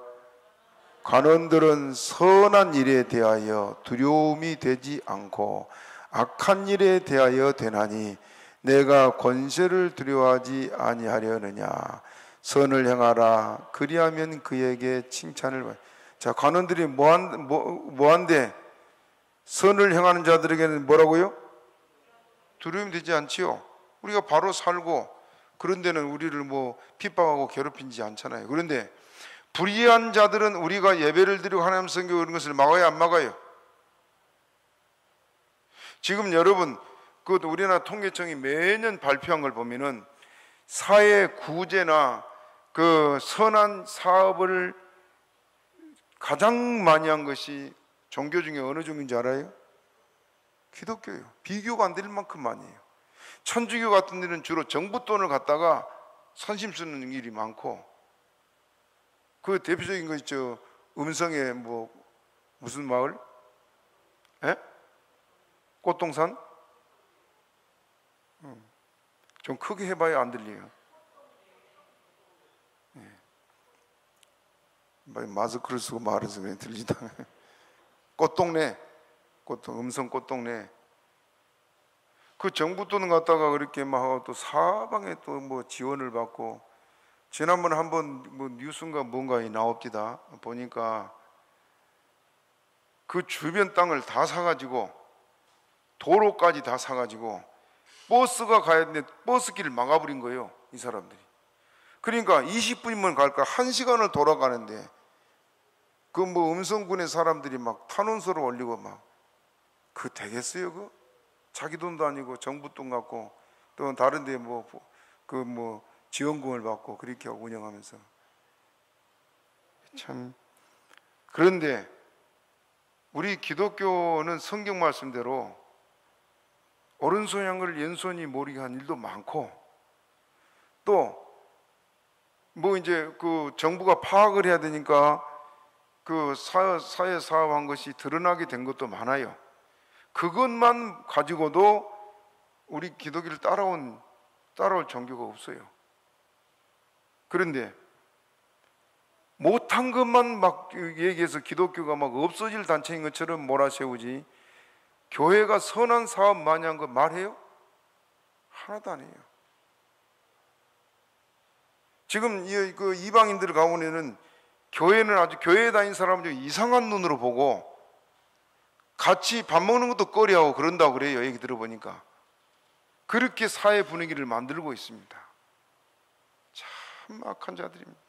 관원들은 선한 일에 대하여 두려움이 되지 않고 악한 일에 대하여 되나니 내가 권세를 두려워하지 아니하려느냐. 선을 행하라. 그리하면 그에게 칭찬을 받. 자, 관원들이 뭐한대? 선을 행하는 자들에게는 뭐라고요? 두려움이 되지 않지요. 우리가 바로 살고 그런 데는 우리를 뭐 핍박하고 괴롭히지 않잖아요. 그런데 불의한 자들은 우리가 예배를 드리고 하나님 섬기고 그런 것을 막아야 안 막아요? 지금 여러분 그 우리나라 통계청이 매년 발표한 걸 보면은 사회 구제나 그 선한 사업을 가장 많이 한 것이 종교 중에 어느 종인지 알아요? 기독교예요. 비교가 안 될 만큼 많이 해요. 천주교 같은 데는 주로 정부 돈을 갖다가 선심 쓰는 일이 많고, 그 대표적인 거 있죠. 음성에 무슨 마을? 에? 꽃동산? 좀 크게 해봐야 안 들려요. 마스크를 쓰고 말해서 그냥 들리다. 꽃동네, 음성 꽃동네. 그 정부 돈을 갖다가 그렇게 막 하고 또 사방에 또 지원을 받고, 지난번에 한번 뉴스인가 뭔가에 나옵니다. 보니까 그 주변 땅을 다 사가지고 도로까지 다 사가지고 버스가 가야 되는데 버스길을 막아버린 거예요, 이 사람들이. 그러니까 20분이면 갈까 1시간을 돌아가는데 그 음성군의 사람들이 막 탄원서를 올리고 그 되겠어요? 자기 돈도 아니고 정부 돈 갖고 또 다른 데 지원금을 받고 그렇게 운영하면서 참. 그런데 우리 기독교는 성경 말씀대로 오른손 걸 왼손이 모르게 한 일도 많고, 또 이제 그 정부가 파악을 해야 되니까 그 사회 사업한 것이 드러나게 된 것도 많아요. 그것만 가지고도 우리 기독교를 따라올 종교가 없어요. 그런데 못한 것만 얘기해서 기독교가 없어질 단체인 것처럼 몰아세우지, 교회가 선한 사업 많이 한 거 말해요? 하나도 안 해요. 지금 그 이방인들 가운데는 교회는 아주 교회에 다닌 사람을 좀 이상한 눈으로 보고 같이 밥 먹는 것도 꺼려하고 그런다고 그래요. 얘기 들어보니까. 그렇게 사회 분위기를 만들고 있습니다. 참 악한 자들입니다.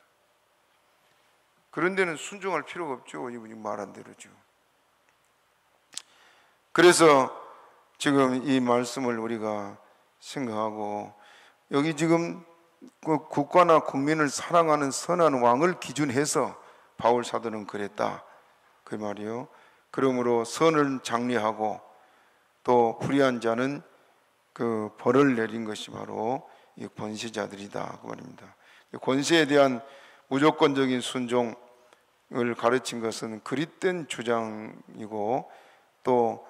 그런 데는 순종할 필요가 없죠. 이분이 말한 대로죠. 그래서 지금 이 말씀을 우리가 생각하고, 여기 지금 국가나 국민을 사랑하는 선한 왕을 기준해서 바울 사도는 그랬다, 그 말이요. 그러므로 선을 장려하고 또 불의한 자는 그 벌을 내린 것이 바로 이 권세자들이다, 그 말입니다. 권세에 대한 무조건적인 순종을 가르친 것은 그릇된 주장이고, 또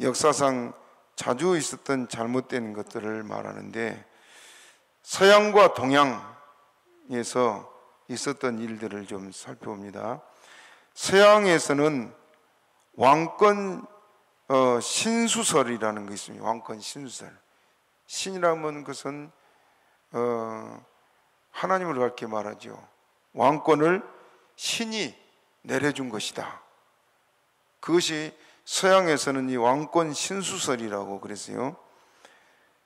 역사상 자주 있었던 잘못된 것들을 말하는데, 서양과 동양에서 있었던 일들을 좀 살펴봅니다. 서양에서는 왕권 신수설이라는 것이 있습니다. 왕권 신수설. 신이라면 그것은 하나님을 그렇게 말하죠. 왕권을 신이 내려준 것이다. 그것이 서양에서는 이 왕권 신수설이라고 그랬어요.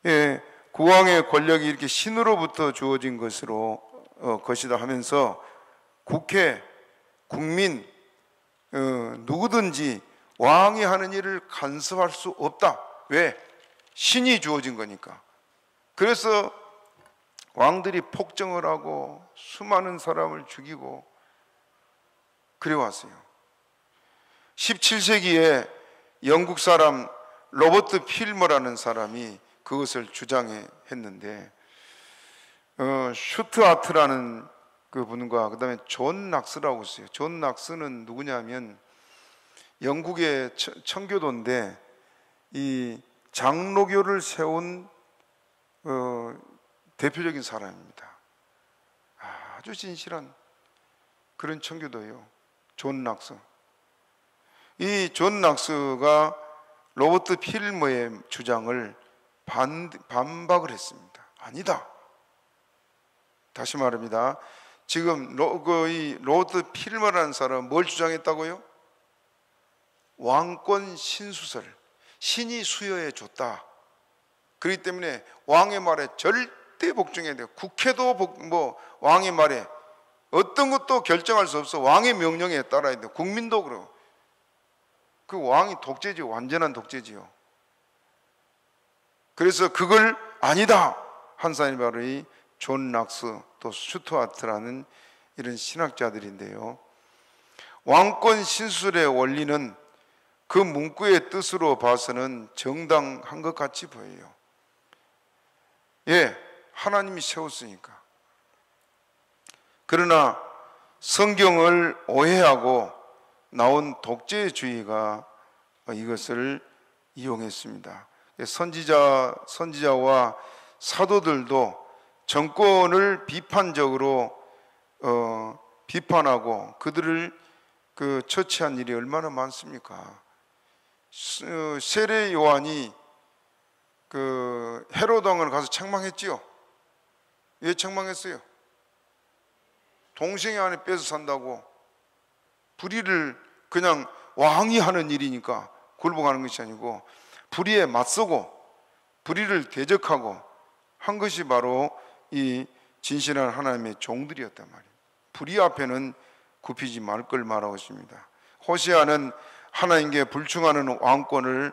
예, 국왕의 권력이 이렇게 신으로부터 주어진 것이다 하면서 국회, 국민, 누구든지 왕이 하는 일을 간섭할 수 없다. 왜? 신이 주어진 거니까. 그래서 왕들이 폭정을 하고 수많은 사람을 죽이고 그래왔어요. 17세기에 영국 사람 로버트 필머라는 사람이 그것을 주장했는데, 슈트아트라는 그 분과 그 다음에 존 낙스라고 있어요. 존 낙스는 누구냐면 영국의 청교도인데 이 장로교를 세운 대표적인 사람입니다. 아주 진실한 그런 청교도예요. 존 낙스. 이 존 낙스가 로버트 필머의 주장을 반박을 했습니다. 아니다. 다시 말합니다. 지금 이 로버트 필머라는 사람은 뭘 주장했다고요? 왕권 신수설, 신이 수여해 줬다. 그렇기 때문에 왕의 말에 절대 복종해야 돼요. 국회도 왕의 말에 어떤 것도 결정할 수 없어. 왕의 명령에 따라야 돼요. 국민도 그러고. 그 왕이 독재지요. 완전한 독재지요. 그래서 그걸 아니다 한 사람이 바로 이 존 낙스 또 슈트아트라는 이런 신학자들인데요. 왕권 신수설의 원리는 그 문구의 뜻으로 봐서는 정당한 것 같이 보여요. 예, 하나님이 세웠으니까. 그러나 성경을 오해하고 나온 독재주의가 이것을 이용했습니다. 선지자와 사도들도 정권을 비판적으로 비판하고 그들을 처치한 일이 얼마나 많습니까? 세례 요한이 헤로드 왕을 가서 책망했지요. 왜 책망했어요? 동생의 아내 뺏어 산다고. 불의를 그냥 왕이 하는 일이니까 굴복하는 것이 아니고 불의에 맞서고 불의를 대적하고 한 것이 바로 이 진실한 하나님의 종들이었단 말이에요. 불의 앞에는 굽히지 말 걸 말하고 있습니다. 호세아는 하나님께 불충하는 왕권을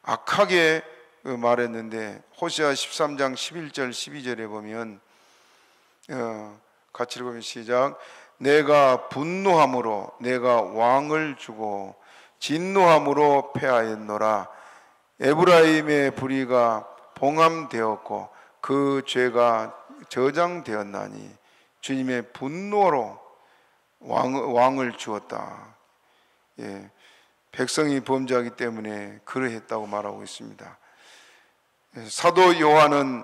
악하게 말했는데 호세아 13장 11절 12절에 보면 같이 읽으면 시작. 내가 분노함으로 내가 왕을 주고 진노함으로 패하였노라. 에브라임의 불의가 봉함되었고 그 죄가 저장되었나니 주님의 분노로 왕을 주었다. 예, 백성이 범죄하기 때문에 그러했다고 말하고 있습니다. 사도 요한은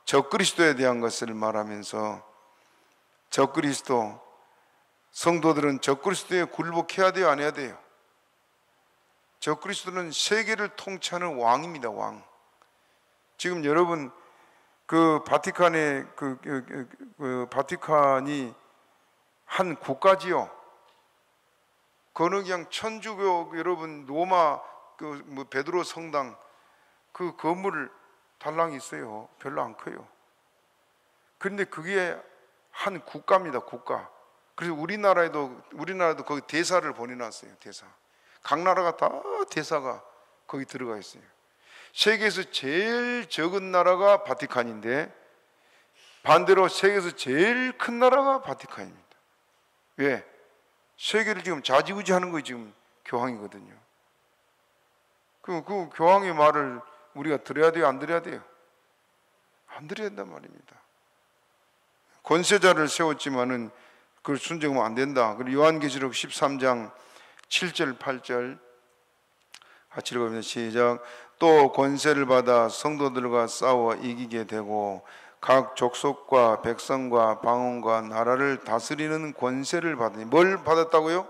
적그리스도에 대한 것을 말하면서 적그리스도, 성도들은 적그리스도에 굴복해야 돼요, 안 해야 돼요? 적그리스도는 세계를 통치하는 왕입니다, 왕. 지금 여러분 바티칸의 바티칸이 한 국가지요. 그거는 그냥 천주교 여러분 로마 베드로 성당 그 건물 달랑이 있어요. 별로 안 커요. 그런데 그게 한 국가입니다, 국가. 그래서 우리나라도 거기 대사를 보내놨어요, 대사. 각 나라가 다 대사가 거기 들어가 있어요. 세계에서 제일 적은 나라가 바티칸인데 반대로 세계에서 제일 큰 나라가 바티칸입니다. 왜? 세계를 지금 좌지우지하는 거 지금 교황이거든요. 그 교황의 말을 우리가 들어야 돼요, 안 들어야 돼요? 안 들어야 된단 말입니다. 권세자를 세웠지만은 그걸 순종하면 안 된다. 그리고 요한계시록 13장 7절 8절 같이 읽어보면 시작. 또 권세를 받아 성도들과 싸워 이기게 되고 각 족속과 백성과 방언과 나라를 다스리는 권세를 받으니. 뭘 받았다고요?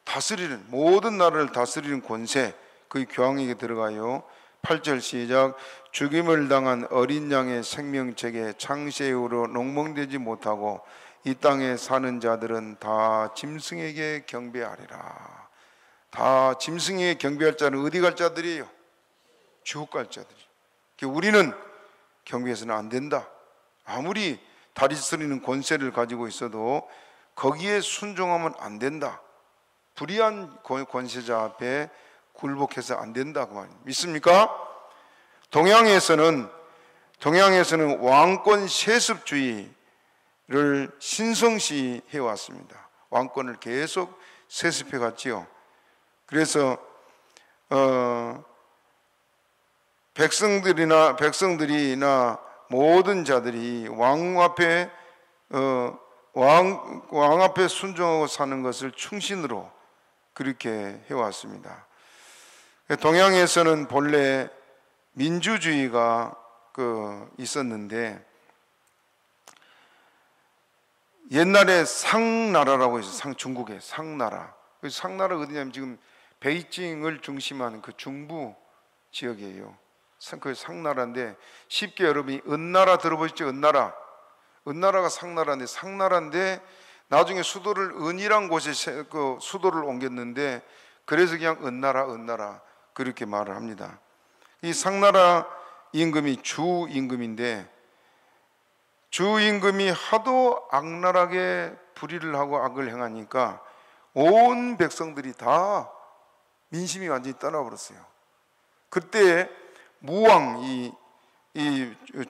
다스리는, 모든 나라를 다스리는 권세, 그게 교황에게 들어가요. 8절 시작. 죽임을 당한 어린 양의 생명책에 창세 이후로 농멍되지 못하고 이 땅에 사는 자들은 다 짐승에게 경배하리라. 다 짐승에게 경배할 자는 어디 갈 자들이에요? 지옥 갈 자들이. 우리는 경배해서는 안 된다. 아무리 다스리는 권세를 가지고 있어도 거기에 순종하면 안 된다. 불의한 권세자 앞에 굴복해서 안 된다, 그 말입니다. 믿습니까? 동양에서는 왕권 세습주의를 신성시해 왔습니다. 왕권을 계속 세습해 갔지요. 그래서 백성들이나 모든 자들이 왕 앞에 순종하고 사는 것을 충신으로 그렇게 해왔습니다. 동양에서는 본래 민주주의가 있었는데 옛날에 상나라라고 있어요. 중국의 상나라. 상나라가 어디냐면 지금 베이징을 중심한 그 중부 지역이에요. 그 상나라인데 쉽게 여러분이 은나라 들어보셨죠? 은나라가 상나라인데 나중에 수도를 은이란 곳에 수도를 옮겼는데 그래서 그냥 은나라 그렇게 말을 합니다. 이 상나라 임금이 주 임금인데 주 임금이 하도 악랄하게 불의를 하고 악을 행하니까 온 백성들이 다 민심이 완전히 떠나버렸어요. 그때 무왕 이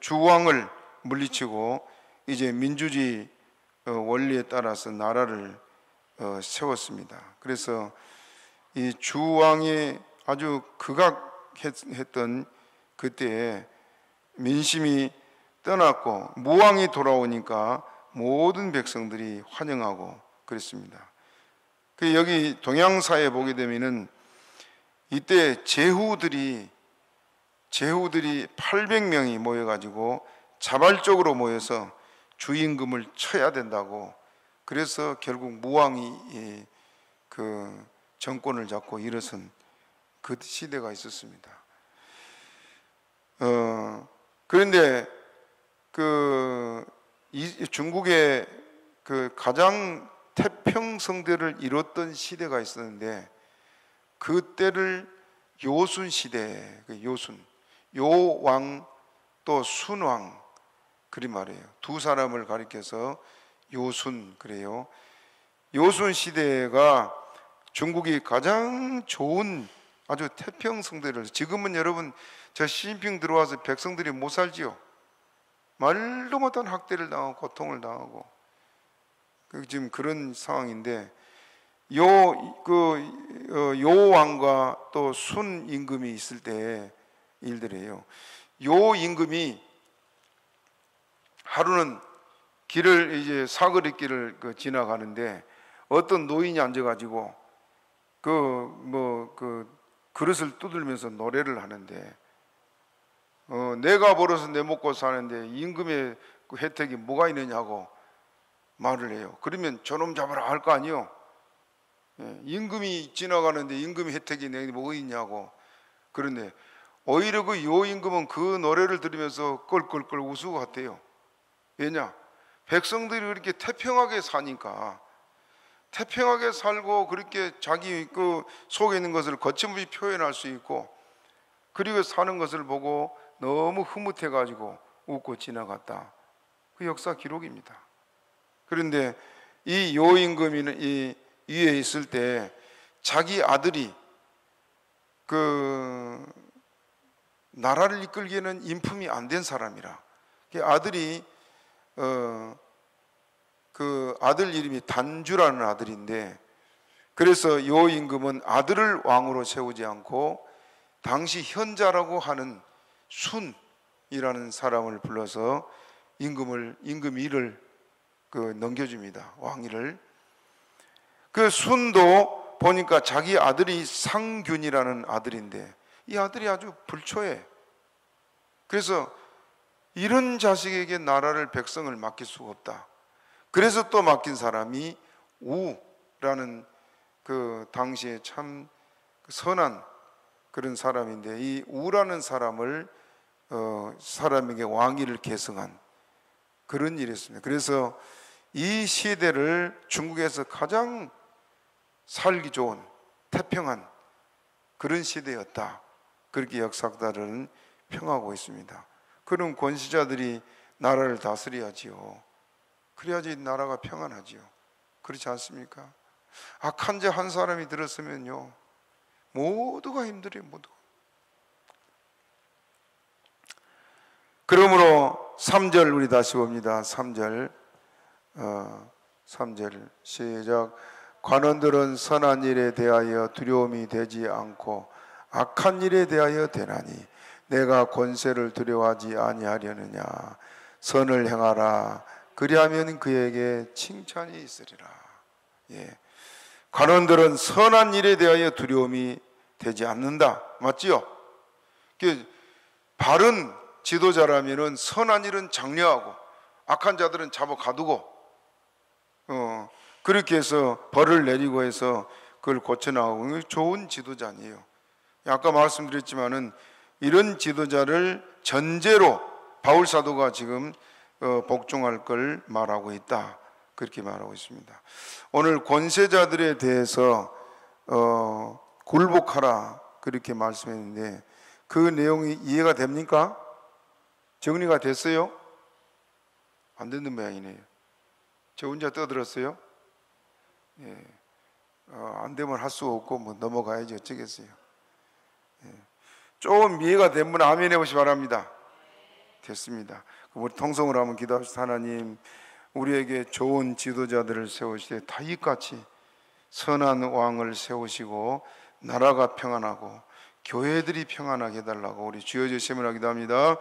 주왕을 물리치고 이제 민주주의 원리에 따라서 나라를 세웠습니다. 그래서 이 주왕이 아주 극악했던 그때에 민심이 떠났고 무왕이 돌아오니까 모든 백성들이 환영하고 그랬습니다. 그 여기 동양사에 보게 되면은 이때 제후들이 800명이 모여가지고 자발적으로 모여서 주임금을 쳐야 된다고, 그래서 결국 무왕이 그 정권을 잡고 일어선 그 시대가 있었습니다. 그런데 중국의 그 가장 태평성대를 이뤘던 시대가 있었는데, 그때를 요순 시대, 요왕 또 순왕 그리 말이에요. 두 사람을 가리켜서 요순 그래요. 요순 시대가 중국이 가장 좋은 아주 태평성대를, 지금은 여러분 저 시진핑 들어와서 백성들이 못 살지요. 말도 못한 학대를 당하고 고통을 당하고 지금 그런 상황인데, 요왕과 또 순 임금이 있을 때의 일들이에요. 요 임금이 하루는 길을 사거리 길을 지나가는데 어떤 노인이 앉아가지고 그릇을 두들면서 노래를 하는데, 내가 벌어서 내 먹고 사는데 임금의 그 혜택이 뭐가 있느냐고 말을 해요. 그러면 저놈 잡아라 할 거 아니요. 임금이 지나가는데 임금의 혜택이 내게 뭐가 있냐고. 그런데 오히려 그 요임금은 그 노래를 들으면서 껄껄껄 웃고 갔대요. 왜냐? 백성들이 그렇게 태평하게 사니까, 태평하게 살고 그렇게 자기 그 속에 있는 것을 거침없이 표현할 수 있고, 그리고 사는 것을 보고 너무 흐뭇해 가지고 웃고 지나갔다. 그 역사 기록입니다. 그런데 이 요임금이 이 위에 있을 때 자기 아들이 그 나라를 이끌기에는 인품이 안 된 사람이라, 그 아들이 그 아들 이름이 단주라는 아들인데, 그래서 요 임금은 아들을 왕으로 세우지 않고 당시 현자라고 하는 순이라는 사람을 불러서 임금위를 넘겨줍니다. 왕위를. 그 순도 보니까 자기 아들이 상균이라는 아들인데, 이 아들이 아주 불초해. 그래서 이런 자식에게 나라를, 백성을 맡길 수가 없다. 그래서 또 맡긴 사람이 우라는 그 당시에 참 선한 그런 사람인데, 이 우라는 사람을 사람에게 왕위를 계승한 그런 일이었습니다. 그래서 이 시대를 중국에서 가장 살기 좋은 태평한 그런 시대였다, 그렇게 역사가들은 평하고 있습니다. 그럼 권시자들이 나라를 다스려야지요. 그래야지 나라가 평안하지요. 그렇지 않습니까? 악한 자 한 사람이 들었으면요, 모두가 힘들어요. 모두. 그러므로 3절 우리 다시 봅니다. 3절 시작. 관원들은 선한 일에 대하여 두려움이 되지 않고 악한 일에 대하여 되나니 내가 권세를 두려워하지 아니하려느냐. 선을 행하라. 그리하면 그에게 칭찬이 있으리라. 관원들은 선한 일에 대하여 두려움이 되지 않는다. 맞지요? 바른 지도자라면 선한 일은 장려하고 악한 자들은 잡아 가두고 그렇게 해서 벌을 내리고 해서 그걸 고쳐나가고, 좋은 지도자 아니에요. 아까 말씀드렸지만은 이런 지도자를 전제로 바울 사도가 지금 복종할 걸 말하고 있다, 그렇게 말하고 있습니다. 오늘 권세자들에 대해서 굴복하라 그렇게 말씀했는데, 그 내용이 이해가 됩니까? 정리가 됐어요? 안 되는 모양이네요. 저 혼자 떠들었어요? 안 되면 할 수 없고 뭐 넘어가야지 어쩌겠어요. 조금 이해가 되면 아멘 해보시 바랍니다. 됐습니다. 우리 통성으로 한번 기도합시다. 하나님, 우리에게 좋은 지도자들을 세우시되 다윗같이 선한 왕을 세우시고 나라가 평안하고 교회들이 평안하게 해달라고 우리 주여 주시면 기도합니다.